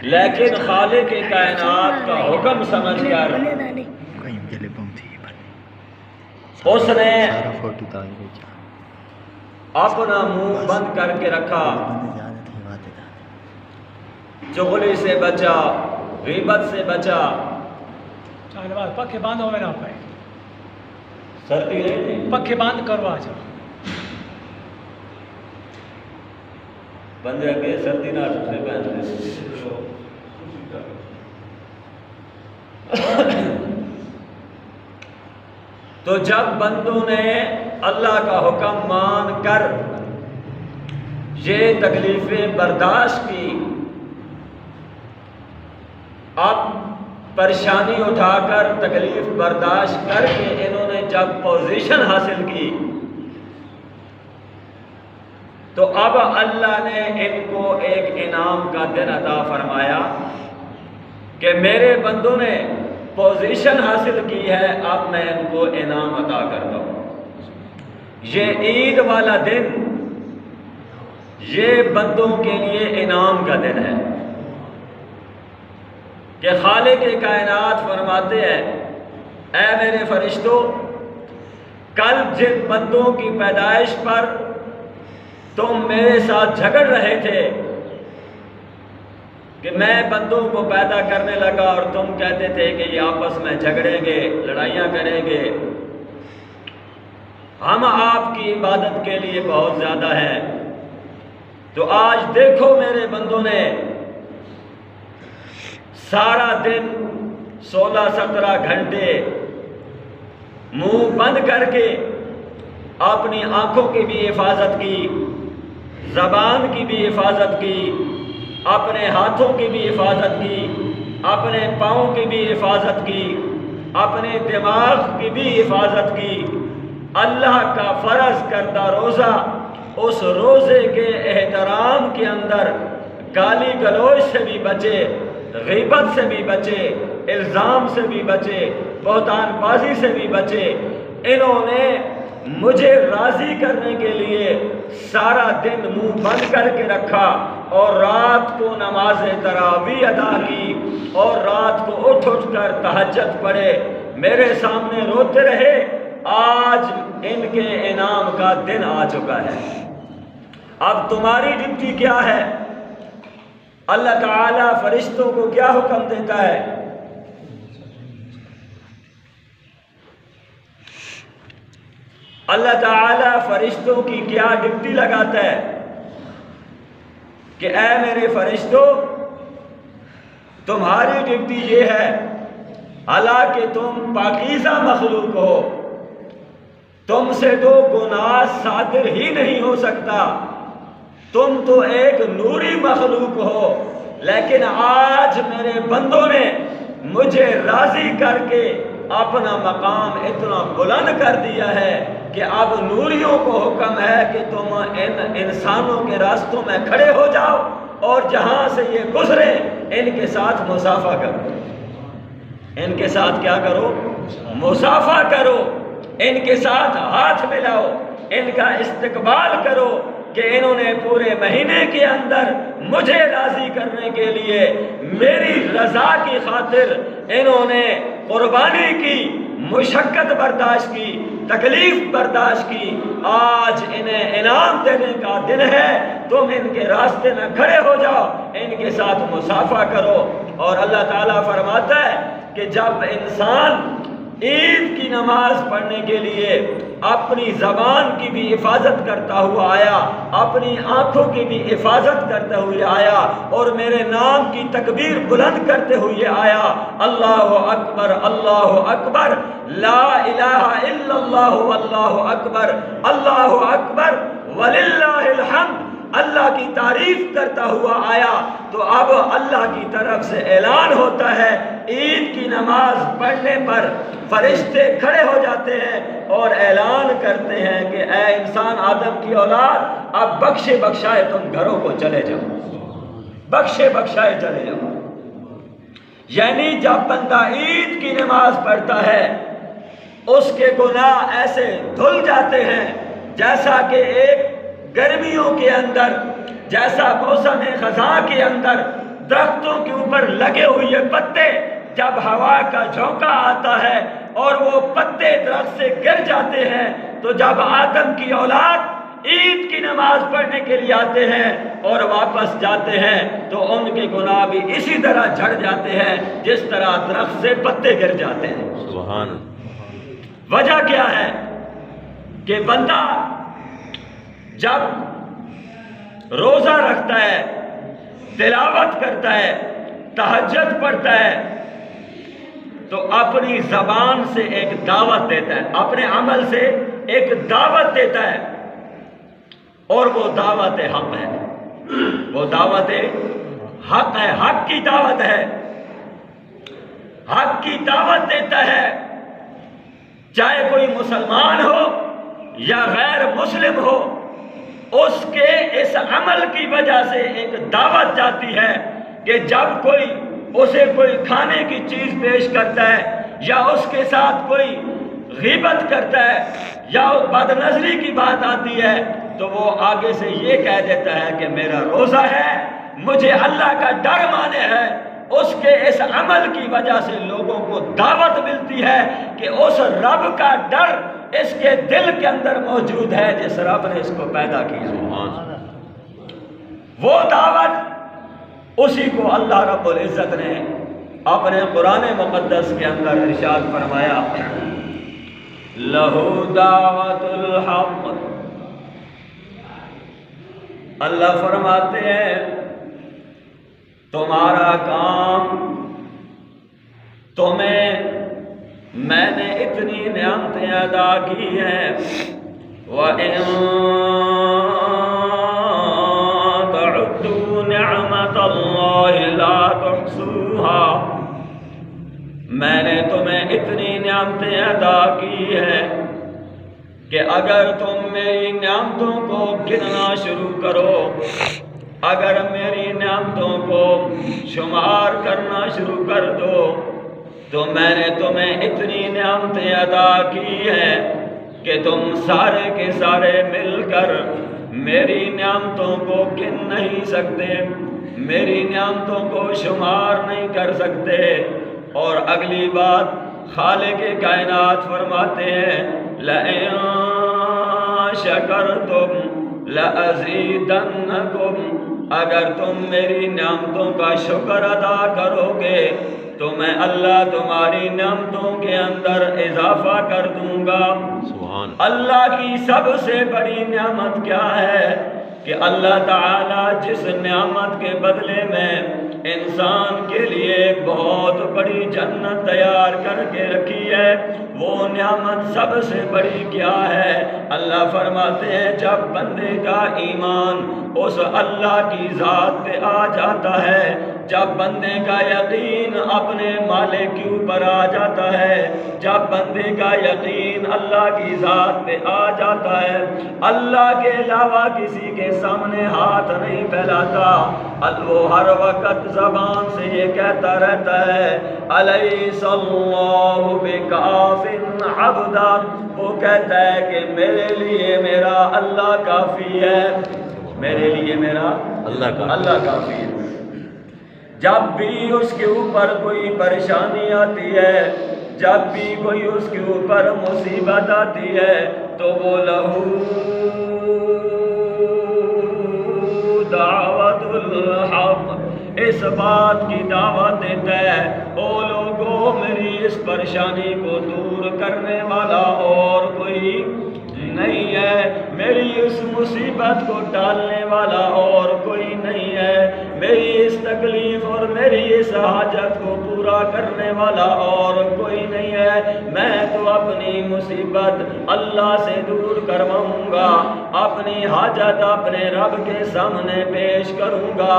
لیکن خالق کائنات کا حکم سمجھ کر اس نے اپنا منہ بند کر کے رکھا، چغلی سے بچا، غیبت سے بچا۔ پکھے بند ہوئے نہ پائے، سردی نہیں تھی، پکھے بند کروا جا بندے کے سردی نہ سے پہنتے۔ تو جب بندوں نے اللہ کا حکم مان کر یہ تکلیفیں برداشت کی، اب پریشانی اٹھا کر تکلیف برداشت کر کے انہوں نے جب پوزیشن حاصل کی، تو اب اللہ نے ان کو ایک انعام کا دن عطا فرمایا کہ میرے بندوں نے پوزیشن حاصل کی ہے، اب میں ان کو انعام عطا کرتا ہوں۔ یہ عید والا دن یہ بندوں کے لیے انعام کا دن ہے کہ خالق کائنات فرماتے ہیں، اے میرے فرشتوں، کل جن بندوں کی پیدائش پر تم میرے ساتھ جھگڑ رہے تھے کہ میں بندوں کو پیدا کرنے لگا اور تم کہتے تھے کہ یہ آپس میں جھگڑیں گے، لڑائیاں کریں گے، ہم آپ کی عبادت کے لیے بہت زیادہ ہیں، تو آج دیکھو میرے بندوں نے سارا دن 16-17 گھنٹے منہ بند کر کے اپنی آنکھوں کی بھی حفاظت کی، زبان کی بھی حفاظت کی، اپنے ہاتھوں کی بھی حفاظت کی، اپنے پاؤں کی بھی حفاظت کی، اپنے دماغ کی بھی حفاظت کی۔ اللہ کا فرض کردہ روزہ، اس روزے کے احترام کے اندر گالی گلوچ سے بھی بچے، غیبت سے بھی بچے، الزام سے بھی بچے، بہتان بازی سے بھی بچے۔ انہوں نے مجھے راضی کرنے کے لیے سارا دن منہ بند کر کے رکھا اور رات کو نماز تراویح ادا کی اور رات کو اٹھ کر تہجد پڑھے، میرے سامنے روتے رہے۔ آج ان کے انعام کا دن آ چکا ہے۔ اب تمہاری ڈیوٹی کیا ہے؟ اللہ تعالی فرشتوں کو کیا حکم دیتا ہے؟ اللہ تعالی فرشتوں کی کیا ڈیوٹی لگاتا ہے کہ اے میرے فرشتوں، تمہاری ڈیوٹی یہ ہے، حالانکہ تم پاکیزہ مخلوق ہو، تم سے تو گناہ صادر ہی نہیں ہو سکتا، تم تو ایک نوری مخلوق ہو، لیکن آج میرے بندوں نے مجھے راضی کر کے اپنا مقام اتنا بلند کر دیا ہے کہ اب نوریوں کو حکم ہے کہ تم ان انسانوں کے راستوں میں کھڑے ہو جاؤ اور جہاں سے یہ گزرے ان کے ساتھ مصافحہ کرو، ان کے ساتھ کیا کرو؟ مصافحہ کرو، ان کے ساتھ ہاتھ ملاؤ، ان کا استقبال کرو کہ انہوں نے پورے مہینے کے اندر مجھے راضی کرنے کے لیے میری رضا کی خاطر انہوں نے قربانی کی، مشقت برداشت کی، تکلیف برداشت کی۔ آج انہیں انعام دینے کا دن ہے، تم ان کے راستے میں کھڑے ہو جاؤ، ان کے ساتھ مصافحہ کرو۔ اور اللہ تعالیٰ فرماتا ہے کہ جب انسان عید کی نماز پڑھنے کے لیے اپنی زبان کی بھی حفاظت کرتا ہوا آیا، اپنی آنکھوں کی بھی حفاظت کرتے ہوئے آیا اور میرے نام کی تکبیر بلند کرتے ہوئے آیا، اللہ اکبر اللہ اکبر، لا الہ الا اللہ واللہ اکبر، اللہ اکبر وللہ الحمد، اللہ کی تعریف کرتا ہوا آیا، تو اب اللہ کی طرف سے اعلان ہوتا ہے، عید کی نماز پڑھنے پر فرشتے کھڑے ہو جاتے ہیں اور اعلان کرتے ہیں کہ اے انسان آدم کی اولاد، اب بخشے بخشائے تم گھروں کو چلے جاؤ، بخشے بخشائے چلے جاؤ۔ یعنی جب بندہ عید کی نماز پڑھتا ہے اس کے گناہ ایسے دھل جاتے ہیں جیسا کہ ایک گرمیوں کے اندر، جیسا موسم خزاں کے اندر درختوں کے اوپر لگے ہوئے پتے جب ہوا کا جھونکا آتا ہے اور وہ پتے درخت سے گر جاتے ہیں، تو جب آدم کی اولاد عید کی نماز پڑھنے کے لیے آتے ہیں اور واپس جاتے ہیں تو ان کے گناہ بھی اسی طرح جھڑ جاتے ہیں جس طرح درخت سے پتے گر جاتے ہیں۔ سبحان۔ وجہ کیا ہے کہ بندہ جب روزہ رکھتا ہے، تلاوت کرتا ہے، تہجد پڑھتا ہے، تو اپنی زبان سے ایک دعوت دیتا ہے، اپنے عمل سے ایک دعوت دیتا ہے، اور وہ دعوت حق ہے، وہ دعوت حق ہے، حق کی دعوت ہے، حق کی دعوت دیتا ہے، چاہے کوئی مسلمان ہو یا غیر مسلم ہو، اس کے اس عمل کی وجہ سے ایک دعوت جاتی ہے کہ جب کوئی اسے کوئی کھانے کی چیز پیش کرتا ہے یا اس کے ساتھ کوئی غیبت کرتا ہے یا بد نظری کی بات آتی ہے تو وہ آگے سے یہ کہہ دیتا ہے کہ میرا روزہ ہے، مجھے اللہ کا ڈر مانے ہے۔ اس کے اس عمل کی وجہ سے لوگوں کو دعوت ملتی ہے کہ اس رب کا ڈر اس کے دل کے اندر موجود ہے جس رب نے اس کو پیدا کیا۔ وہ دعوت اسی کو اللہ رب العزت نے اپنے قرآن مقدس کے اندر ارشاد فرمایا، لہو دعوت الحق۔ اللہ فرماتے ہیں تمہارا کام، تمہیں میں نے اتنی نعمتیں ادا کی ہیں، وَإِن تَعُدُّوا نِعْمَةَ اللَّهِ لَا تُحْصُوهَا۔ میں نے تمہیں اتنی نعمتیں ادا کی ہیں کہ اگر تم میری نعمتوں کو گننا شروع کرو، اگر میری نعمتوں کو شمار کرنا شروع کر دو، تو میں نے تمہیں اتنی نعمتیں عطا کی ہیں کہ تم سارے کے سارے مل کر میری نعمتوں کو گن نہیں سکتے، میری نعمتوں کو شمار نہیں کر سکتے۔ اور اگلی بات خالق کائنات فرماتے ہیں، لَئِن شَكَرْتُمْ لَأَزِيدَنَّكُمْ۔ اگر تم میری نعمتوں کا شکر ادا کرو گے تو میں اللہ تمہاری نعمتوں کے اندر اضافہ کر دوں گا۔ سبحان اللہ کی سب سے بڑی نعمت کیا ہے کہ اللہ تعالیٰ جس نعمت کے بدلے میں انسان کے لیے ایک بہت بڑی جنت تیار کر کے رکھی ہے، وہ نعمت سب سے بڑی کیا ہے؟ اللہ فرماتے ہیں جب بندے کا ایمان اس اللہ کی ذات پہ آ جاتا ہے، جب بندے کا یقین اپنے مالک کے اوپر آ جاتا ہے، جب بندے کا یقین اللہ کی ذات پہ آ جاتا ہے، اللہ کے علاوہ کسی کے سامنے ہاتھ نہیں پھیلاتا، وہ ہر وقت زبان سے یہ کہتا رہتا ہے الیس اللہ بکاف عبدا، وہ کہتا ہے کہ میرے لیے میرا اللہ کافی ہے، میرے لیے میرا اللہ کافی ہے۔ جب بھی اس کے اوپر کوئی پریشانی آتی ہے، جب بھی کوئی اس کے اوپر مصیبت آتی ہے تو وہ لہو دعوت الحق، اس بات کی دعوت دیتا ہے او لوگوں میری اس پریشانی کو دور کرنے والا اور کوئی نہیں ہے، میری اس مصیبت کو ٹالنے والا اور کوئی نہیں ہے، میری اس تکلیف اور میری اس حاجت کو پورا کرنے والا اور کوئی نہیں ہے۔ میں تو اپنی مصیبت اللہ سے دور کرواؤں گا، اپنی حاجت اپنے رب کے سامنے پیش کروں گا،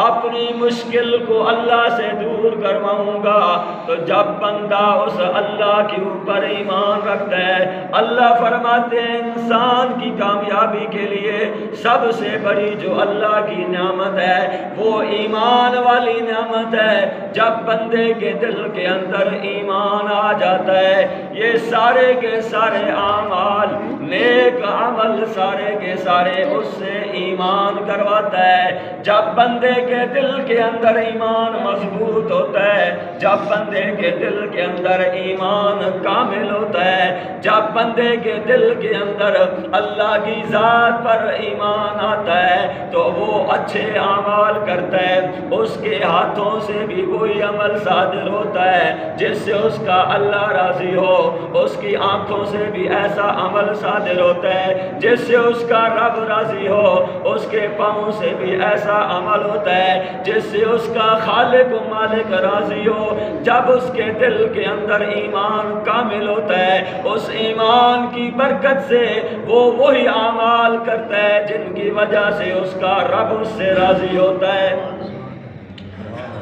اپنی مشکل کو اللہ سے دور کرواؤں گا۔ تو جب بندہ اس اللہ کے اوپر ایمان رکھتا ہے، اللہ فرماتے ہیں انسان کی کامیابی کے لیے سب سے بڑی جو اللہ کی نعمت ہے وہ ایمان والی نعمت ہے۔ جب بندے کے دل کے اندر ایمان آ جاتا ہے، یہ سارے کے سارے اعمال، نیک عمل سارے کے سارے اس سے ایمان کرواتا ہے۔ جب بندے کے دل کے اندر ایمان مضبوط ہوتا ہے جب بندے کے دل کے اندر ایمان کامل ہوتا ہے، جب بندے کے دل کے اندر اللہ کی ذات پر ایمان آتا ہے تو وہ اچھے اعمال کرتا ہے، اس کے ہاتھوں سے بھی کوئی عمل صادر ہوتا ہے جس سے اس کا اللہ راضی ہو، اس کی آنکھوں سے بھی ایسا عمل صادر ہوتا ہے جس سے اس کا رب راضی ہو، اس کے پاؤں سے بھی ایسا عمل ہوتا ہے جس سے اس کا خالق و مالک راضی ہو۔ جب اس کے دل کے اندر ایمان کامل ہوتا ہے، اس ایمان کی برکت سے وہ وہی اعمال کرتا ہے جن کی وجہ سے اس کا رب اس سے راضی ہوتا ہے۔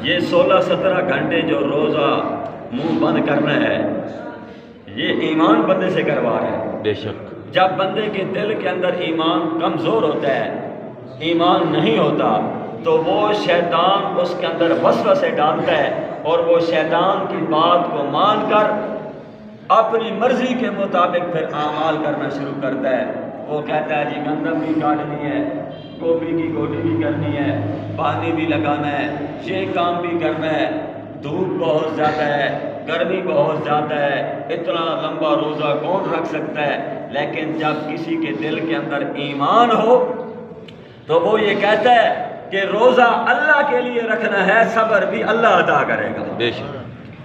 یہ 16-17 گھنٹے جو روزہ منہ بند کرنا ہے، یہ ایمان بندے سے کروا رہا ہے۔ بے شک جب بندے کے دل کے اندر ایمان کمزور ہوتا ہے، ایمان نہیں ہوتا، تو وہ شیطان اس کے اندر وسوسے ڈالتا ہے اور وہ شیطان کی بات کو مان کر اپنی مرضی کے مطابق پھر اعمال کرنا شروع کرتا ہے۔ وہ کہتا ہے جی گندم بھی کاٹنی ہے، گوبھی کی گوٹی بھی کرنی ہے، پانی بھی لگانا ہے، یہ کام بھی کرنا ہے، دھوپ بہت زیادہ ہے، گرمی بہت زیادہ ہے، اتنا لمبا روزہ کون رکھ سکتا ہے؟ لیکن جب کسی کے دل کے اندر ایمان ہو تو وہ یہ کہتا ہے کہ روزہ اللہ کے لیے رکھنا ہے، صبر بھی اللہ عطا کرے گا۔ بے شک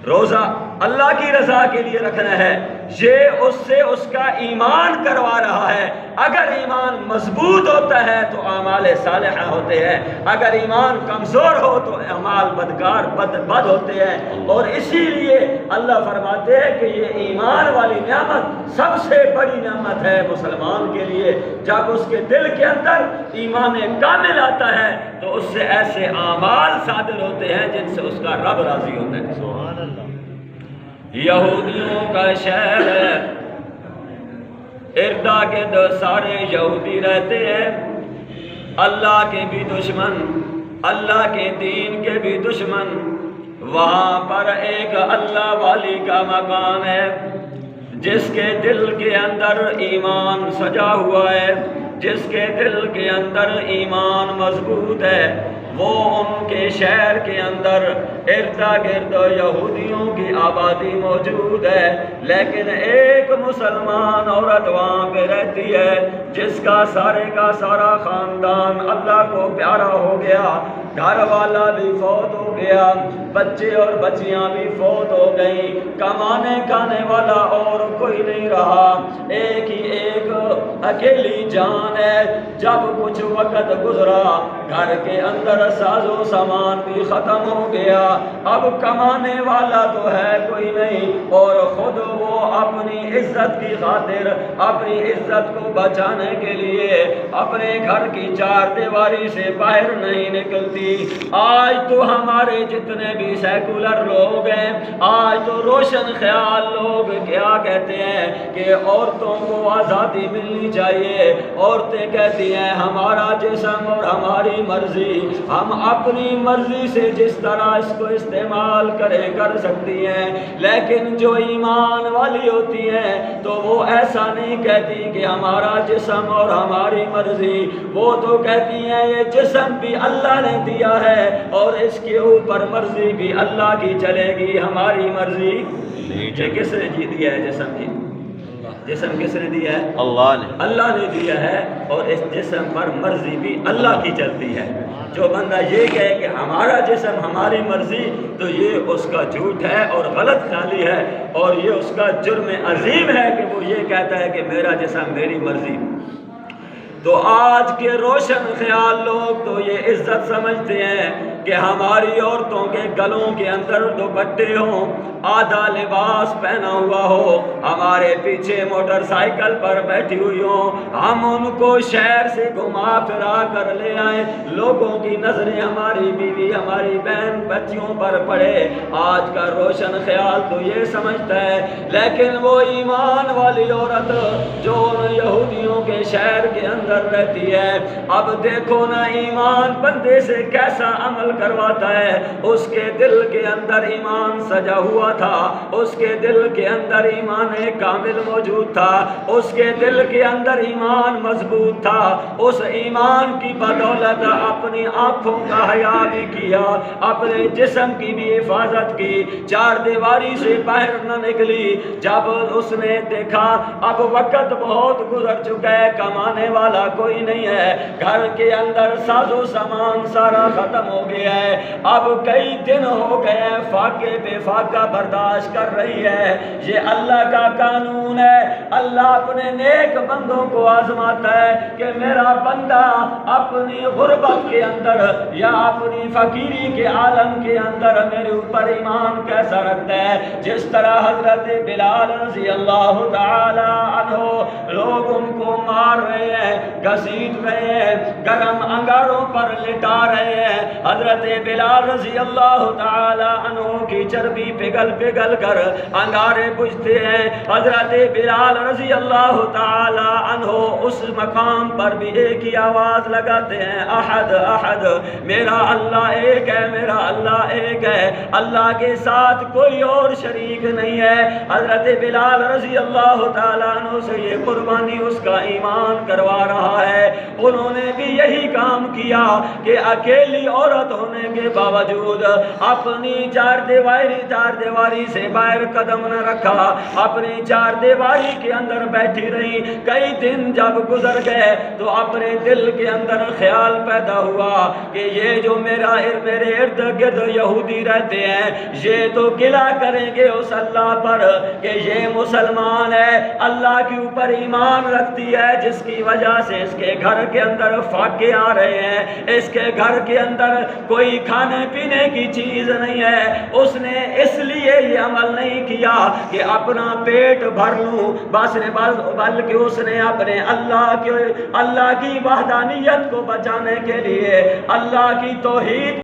روزہ اللہ کی رضا کے لیے رکھنا ہے، یہ اس سے اس کا ایمان کروا رہا ہے۔ اگر ایمان مضبوط ہوتا ہے تو اعمال صالحہ ہوتے ہیں، اگر ایمان کمزور ہو تو اعمال بدکار بد ہوتے ہیں۔ اور اسی لیے اللہ فرماتے ہیں کہ یہ ایمان والی نعمت سب سے بڑی نعمت ہے مسلمان کے لیے۔ جب اس کے دل کے اندر ایمان کامل آتا ہے تو اس سے ایسے اعمال صادر ہوتے ہیں جن سے اس کا رب راضی ہوتا ہے۔ سبحان اللہ۔ یہودیوں کا شہر ہے، اردا گرد سارے یہودی رہتے ہیں، اللہ کے بھی دشمن، اللہ کے دین کے بھی دشمن۔ وہاں پر ایک اللہ والی کا مکان ہے جس کے دل کے اندر ایمان سجا ہوا ہے، جس کے دل کے اندر ایمان مضبوط ہے، وہ ان کے شہر کے اندر اردا گرد یہودیوں کی آبادی موجود ہے، لیکن ایک مسلمان عورت وہاں پہ رہتی ہے جس کا سارا خاندان اللہ کو پیارا ہو گیا، گھر والا بھی فوت ہو گیا، بچے اور بچیاں بھی فوت ہو گئیں، کمانے کھانے والا اور کوئی نہیں رہا، ایک ہی ایک اکیلی جان ہے۔ جب کچھ وقت گزرا، گھر کے اندر ساز و سامان بھی ختم ہو گیا، اب کمانے والا تو ہے کوئی نہیں، اور خود وہ اپنی عزت کی خاطر، اپنی عزت کو بچانے کے لیے اپنے گھر کی چار دیواری سے باہر نہیں نکلتی۔ آج تو ہمارے جتنے بھی سیکولر لوگ ہیں، آج تو روشن خیال لوگ کیا کہتے ہیں کہ عورتوں کو آزادی ملنی چاہیے، عورتیں کہتی ہیں ہمارا جسم اور ہماری مرضی، ہم اپنی مرضی سے جس طرح اس کو استعمال کر سکتی ہیں، لیکن جو ایمان والی ہوتی ہیں تو وہ ایسا نہیں کہتی کہ ہمارا جسم اور ہماری مرضی، وہ تو کہتی ہیں یہ جسم بھی اللہ نے دیا ہے اور اس کے اوپر مرضی بھی اللہ کی چلے گی، ہماری مرضی یہ کس نے جی دیا ہے؟ جسم کی جسم کس نے دیا ہے؟ اللہ نے دیا ہے، اور اس جسم پر مرضی بھی اللہ کی چلتی ہے۔ جو بندہ یہ کہے کہ ہمارا جسم ہماری مرضی، تو یہ اس کا جھوٹ ہے اور غلط خیالی ہے، اور یہ اس کا جرم عظیم ہے کہ وہ یہ کہتا ہے کہ میرا جسم میری مرضی۔ تو آج کے روشن خیال لوگ تو یہ عزت سمجھتے ہیں کہ ہماری عورتوں کے گلوں کے اندر دوپٹے ہوں، آدھا لباس پہنا ہوا ہو، ہمارے پیچھے موٹر سائیکل پر بیٹھی ہوئی ہوں، ہم ان کو شہر سے گھما پھرا کر لے آئیں، لوگوں کی نظریں ہماری بیوی، ہماری بہن بچیوں پر پڑے۔ آج کا روشن خیال تو یہ سمجھتا ہے، لیکن وہ ایمان والی عورت جو ان یہودیوں کے شہر کے اندر اندر رہتی ہے۔ اب دیکھو نا ایمان بندے سے کیسا عمل کرواتا ہے۔ اس کے دل کے اندر ایمان سجا ہوا تھا، اس کے دل کے اندر ایمان کامل موجود تھا، اس کے دل کے اندر ایمان مضبوط تھا۔ اس ایمان کی بدولت اپنی آنکھوں کا حیا بھی کیا، اپنے جسم کی بھی حفاظت کی، چار دیواری سے باہر نہ نکلی۔ جب اس نے دیکھا اب وقت بہت گزر چکا ہے، کمانے والا کوئی نہیں ہے، گھر کے اندر ساز و سامان سارا ختم ہو گیا ہے، اب کئی دن ہو گئے ہیں، فاقے بے فاقہ برداشت کر رہی ہے۔ یہ اللہ کا قانون ہے، اللہ اپنے نیک بندوں کو آزماتا ہے کہ میرا بندہ اپنی غربت کے اندر یا اپنی فقیری کے عالم کے اندر میرے اوپر ایمان کیسا رکھتا ہے۔ جس طرح حضرت بلال رضی اللہ تعالی عنہ لوگ ان کو مار رہے ہیں، گھسیٹ رہے ہیں، گرم انگاروں پر لٹا رہے ہیں، حضرت بلال رضی اللہ تعالی عنہ کی چربی پگھل پگھل کر انگارے بجھتے ہیں۔ حضرت بلال رضی اللہ تعالی عنہ اس مقام پر بھی ایک ہی آواز لگاتے ہیں، احد احد، میرا اللہ ایک ہے، میرا اللہ ایک ہے، اللہ کے ساتھ کوئی اور شریک نہیں ہے۔ حضرت بلال رضی اللہ تعالیٰ عنہ سے یہ قربانی اس کا ایمان کروا رہا ہے۔ انہوں نے بھی یہی کام کیا کہ اکیلی عورت ہونے کے باوجود اپنی چار دیواری سے باہر قدم نہ رکھا، اپنی چار دیواری کے اندر بیٹھی رہی۔ کئی دن جب گزر گئے تو اپنے دل کے اندر خیال پیدا ہوا کہ یہ جو میرے ارد گرد یہودی رہتے ہیں، یہ تو گلہ کریں گے اس اللہ پر کہ یہ مسلمان ہے، اللہ کے اوپر ایمان رکھتی ہے، جس کی وجہ سے اس کے گھر کے اندر فاقے آ رہے ہیں، اس کے گھر کے اندر کوئی کھانے پینے کی چیز نہیں ہے۔ اس نے اس لیے یہ عمل نہیں کیا کہ اپنا پیٹ بھر لوں، بلکہ اس نے اپنے اللہ کی وحدانیت کو بچانے کے لیے، اللہ کی توحید